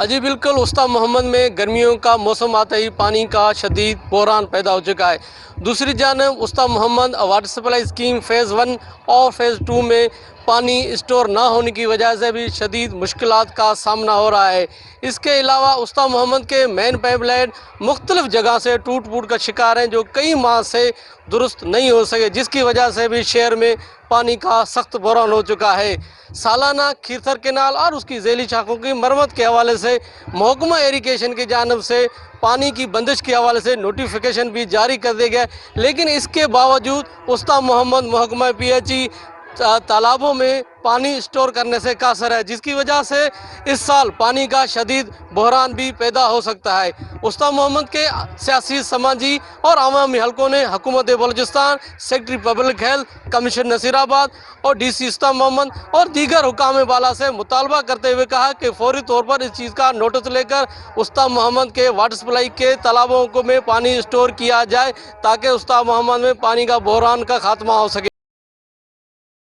जी बिल्कुल, उस्ताद मोहम्मद में गर्मियों का मौसम आते ही पानी का शदीद बहरान पैदा हो चुका है। दूसरी जानब उस्ताद Mohammad water supply scheme phase 1 और फ़ेज़ 2 में पानी स्टोर ना होने की वजह से भी शदीद मुश्किलात का सामना हो रहा है। इसके अलावा उस्ताद मोहम्मद के मेन पाइपलाइन मुख्तलिफ जगह से टूट फूट का शिकार हैं, जो कई माह से दुरुस्त नहीं हो सके, जिसकी वजह से भी शहर में पानी का सख्त बहरान हो चुका है। सालाना खीरसर केनाल और उसकी झैली शाखों की मरम्मत के हवाले से महकमा इरिगेशन की जानब से पानी की बंदिश के हवाले से नोटिफिकेशन भी जारी कर दिया गया, लेकिन इसके बावजूद उस्ताद मोहम्मद महकमा PHE तालाबों में पानी स्टोर करने से कासर है, जिसकी वजह से इस साल पानी का शदीद बहरान भी पैदा हो सकता है। उस्ताद मोहम्मद के सियासी, समाजी और अवामी हलकों ने हुकूमत Balochistan, secretary public health, commissioner Nasirabad और DC उस्ताद मोहम्मद और दीगर हुकाम बाला से मुतालबा करते हुए कहा कि फौरी तौर पर इस चीज़ का नोटिस लेकर उस्ताद मोहम्मद के वाटर सप्लाई के तालाबों को में पानी स्टोर किया जाए, ताकि उस्ताद मोहम्मद में पानी का बहरान का खात्मा हो सके।